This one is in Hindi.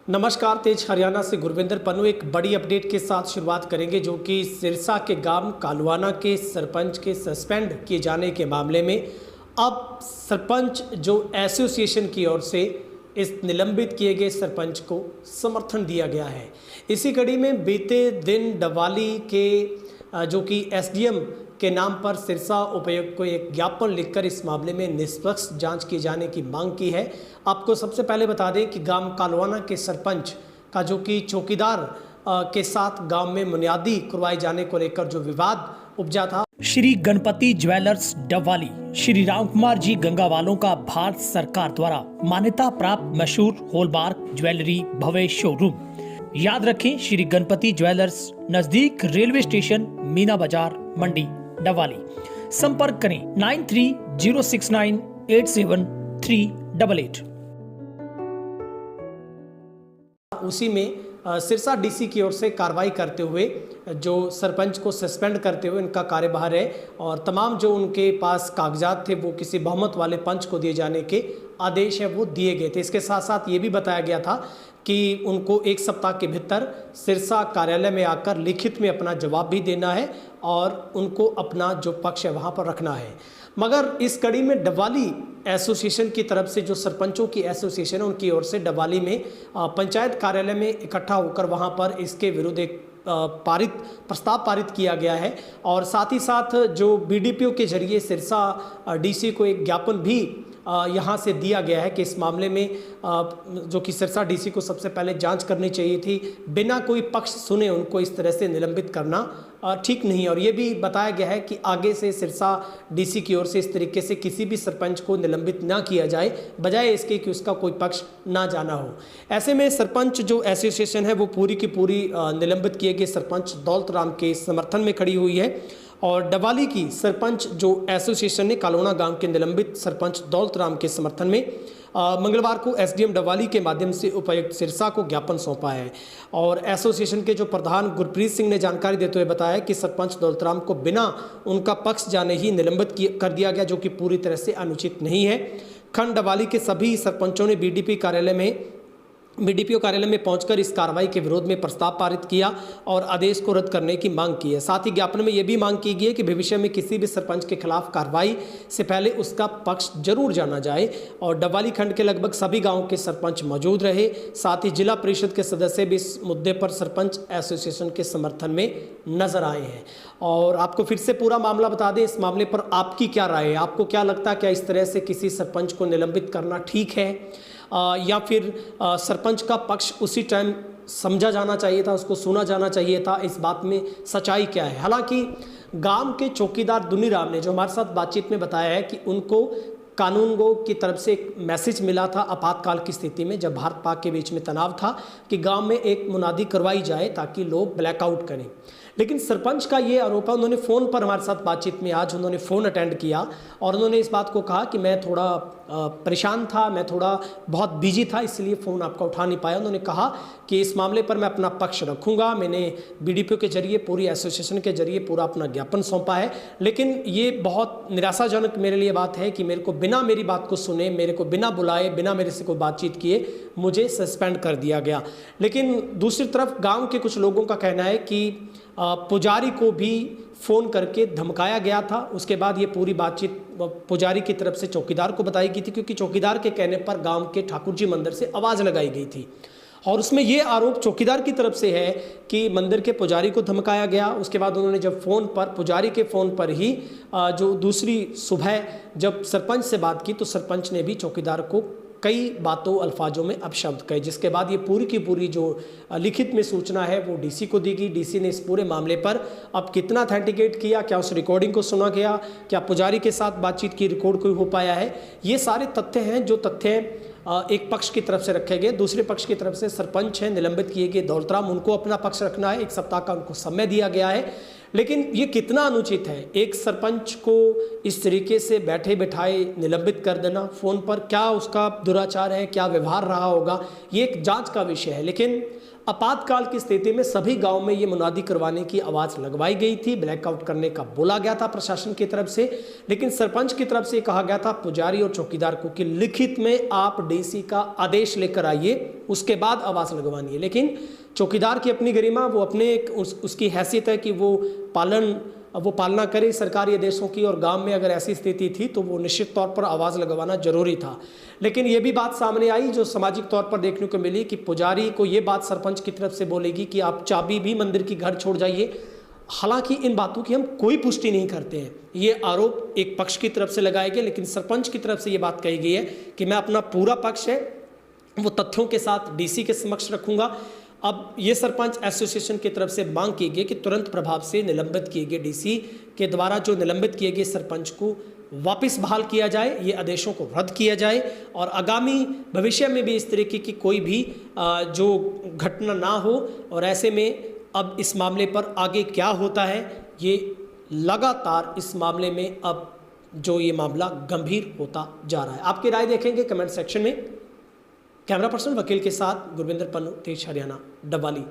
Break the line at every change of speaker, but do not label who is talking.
नमस्कार, तेज हरियाणा से गुरविंदर पन्नू एक बड़ी अपडेट के साथ शुरुआत करेंगे, जो कि सिरसा के गांव कालवाना के सरपंच के सस्पेंड किए जाने के मामले में अब सरपंच जो एसोसिएशन की ओर से इस निलंबित किए गए सरपंच को समर्थन दिया गया है। इसी कड़ी में बीते दिन डवाली के जो कि एसडीएम के नाम पर सिरसा उपायुक्त को एक ज्ञापन लिखकर इस मामले में निष्पक्ष जांच किए जाने की मांग की है। आपको सबसे पहले बता दें कि गांव कालवाना के सरपंच का जो कि चौकीदार के साथ गांव में बुनियादी करवाए जाने को लेकर जो विवाद उपजा था।
श्री गणपति ज्वेलर्स डवाली श्री राम कुमार जी गंगावालों का भारत सरकार द्वारा मान्यता प्राप्त मशहूर हॉलमार्क ज्वेलरी भव्य शोरूम। याद रखें, श्री गणपति ज्वेलर्स, नजदीक रेलवे स्टेशन, मीना बाजार, मंडी, डवाली। संपर्क करें 9306987388।
उसी में सिरसा डीसी की ओर से कार्रवाई करते हुए जो सरपंच को सस्पेंड करते हुए उनका कार्यभार है और तमाम जो उनके पास कागजात थे वो किसी बहुमत वाले पंच को दिए जाने के आदेश है वो दिए गए थे। इसके साथ साथ ये भी बताया गया था कि उनको 1 सप्ताह के भीतर सिरसा कार्यालय में आकर लिखित में अपना जवाब भी देना है और उनको अपना जो पक्ष है वहाँ पर रखना है। मगर इस कड़ी में डवाली एसोसिएशन की तरफ से जो सरपंचों की एसोसिएशन है उनकी ओर से डवाली में पंचायत कार्यालय में इकट्ठा होकर वहाँ पर इसके विरुद्ध एक प्रस्ताव पारित किया गया है और साथ ही साथ जो बीडीपीओ के जरिए सिरसा डीसी को एक ज्ञापन भी यहाँ से दिया गया है कि इस मामले में जो कि सिरसा डीसी को सबसे पहले जांच करनी चाहिए थी। बिना कोई पक्ष सुने उनको इस तरह से निलंबित करना ठीक नहीं। और ये भी बताया गया है कि आगे से सिरसा डीसी की ओर से इस तरीके से किसी भी सरपंच को निलंबित ना किया जाए, बजाय इसके कि उसका कोई पक्ष ना जाना हो। ऐसे में सरपंच जो एसोसिएशन है वो पूरी की पूरी निलंबित किए गए सरपंच दौलत राम के समर्थन में खड़ी हुई है और डवाली की सरपंच जो एसोसिएशन ने कालोना गांव के निलंबित सरपंच दौलत राम के समर्थन में मंगलवार को एसडीएम डवाली के माध्यम से उपायुक्त सिरसा को ज्ञापन सौंपा है। और एसोसिएशन के जो प्रधान गुरप्रीत सिंह ने जानकारी देते हुए बताया कि सरपंच दौलत राम को बिना उनका पक्ष जाने ही निलंबित कर दिया गया, जो कि पूरी तरह से अनुचित नहीं है। खंड डवाली के सभी सरपंचों ने बीडीपीओ कार्यालय में पहुंचकर इस कार्रवाई के विरोध में प्रस्ताव पारित किया और आदेश को रद्द करने की मांग की है। साथ ही ज्ञापन में यह भी मांग की गई है कि भविष्य में किसी भी सरपंच के खिलाफ कार्रवाई से पहले उसका पक्ष जरूर जाना जाए। और डवाली खंड के लगभग सभी गांवों के सरपंच मौजूद रहे। साथ ही जिला परिषद के सदस्य भी इस मुद्दे पर सरपंच एसोसिएशन के समर्थन में नजर आए हैं। और आपको फिर से पूरा मामला बता दें, इस मामले पर आपकी क्या राय है? आपको क्या लगता है, क्या इस तरह से किसी सरपंच को निलंबित करना ठीक है या फिर सरपंच का पक्ष उसी टाइम समझा जाना चाहिए था, उसको सुना जाना चाहिए था? इस बात में सच्चाई क्या है? हालांकि गांव के चौकीदार दुनीराम ने जो हमारे साथ बातचीत में बताया है कि उनको कानूनगो की तरफ से एक मैसेज मिला था आपातकाल की स्थिति में, जब भारत पाक के बीच में तनाव था, कि गांव में एक मुनादी करवाई जाए ताकि लोग ब्लैकआउट करें। लेकिन सरपंच का ये आरोप है, उन्होंने फ़ोन पर हमारे साथ बातचीत में आज उन्होंने फ़ोन अटेंड किया और उन्होंने इस बात को कहा कि मैं थोड़ा परेशान था, मैं थोड़ा बहुत बिजी था, इसलिए फ़ोन आपका उठा नहीं पाया। उन्होंने कहा कि इस मामले पर मैं अपना पक्ष रखूंगा। मैंने बीडीपीओ के जरिए, पूरी एसोसिएशन के जरिए पूरा अपना ज्ञापन सौंपा है। लेकिन ये बहुत निराशाजनक मेरे लिए बात है कि मेरे को बिना मेरी बात को सुने, मेरे को बिना बुलाए, बिना मेरे से कोई बातचीत किए मुझे सस्पेंड कर दिया गया। लेकिन दूसरी तरफ गाँव के कुछ लोगों का कहना है कि पुजारी को भी फ़ोन करके धमकाया गया था। उसके बाद ये पूरी बातचीत पुजारी की तरफ से चौकीदार को बताई गई थी, क्योंकि चौकीदार के कहने पर गांव के ठाकुर जी मंदिर से आवाज़ लगाई गई थी और उसमें ये आरोप चौकीदार की तरफ से है कि मंदिर के पुजारी को धमकाया गया। उसके बाद उन्होंने जब फ़ोन पर, पुजारी के फ़ोन पर ही जो दूसरी सुबह जब सरपंच से बात की तो सरपंच ने भी चौकीदार को कई बातों अल्फाजों में अपशब्द कहे, जिसके बाद ये पूरी की पूरी जो लिखित में सूचना है वो डीसी को दी गई। डीसी ने इस पूरे मामले पर अब कितना ऑथेंटिकेट किया, क्या उस रिकॉर्डिंग को सुना गया, क्या पुजारी के साथ बातचीत की रिकॉर्ड कोई हो पाया है, ये सारे तथ्य हैं जो तथ्य एक पक्ष की तरफ से रखे गए। दूसरे पक्ष की तरफ से सरपंच हैं निलंबित किए गए दौलत राम, उनको अपना पक्ष रखना है। 1 सप्ताह का उनको समय दिया गया है। लेकिन ये कितना अनुचित है एक सरपंच को इस तरीके से बैठे बिठाए निलंबित कर देना फ़ोन पर। क्या उसका दुराचार है, क्या व्यवहार रहा होगा, ये एक जांच का विषय है। लेकिन आपातकाल की स्थिति में सभी गांव में ये मुनादी करवाने की आवाज़ लगवाई गई थी, ब्लैकआउट करने का बोला गया था प्रशासन की तरफ से, लेकिन सरपंच की तरफ से कहा गया था पुजारी और चौकीदार को कि लिखित में आप डीसी का आदेश लेकर आइए, उसके बाद आवाज़ लगवानी है। लेकिन चौकीदार की अपनी गरिमा, वो अपने उसकी हैसियत है कि वो पालना करे सरकारी आदेशों की, और गांव में अगर ऐसी स्थिति थी तो वो निश्चित तौर पर आवाज़ लगवाना जरूरी था। लेकिन ये भी बात सामने आई जो सामाजिक तौर पर देखने को मिली कि पुजारी को ये बात सरपंच की तरफ से बोलेगी कि आप चाबी भी मंदिर की घर छोड़ जाइए। हालांकि इन बातों की हम कोई पुष्टि नहीं करते हैं, ये आरोप एक पक्ष की तरफ से लगाए गए, लेकिन सरपंच की तरफ से ये बात कही गई है कि मैं अपना पूरा पक्ष है वो तथ्यों के साथ डीसी के समक्ष रखूंगा। अब ये सरपंच एसोसिएशन की तरफ से मांग की गई कि तुरंत प्रभाव से निलंबित किए गए डीसी के द्वारा जो निलंबित किए गए सरपंच को वापस बहाल किया जाए, ये आदेशों को रद्द किया जाए, और आगामी भविष्य में भी इस तरीके की कोई भी जो घटना ना हो। और ऐसे में अब इस मामले पर आगे क्या होता है, ये लगातार इस मामले में अब जो ये मामला गंभीर होता जा रहा है। आपकी राय देखेंगे कमेंट सेक्शन में। कैमरा पर्सन वकील के साथ गुरविंदर पन्नू, तेज हरियाणा, डबवाली।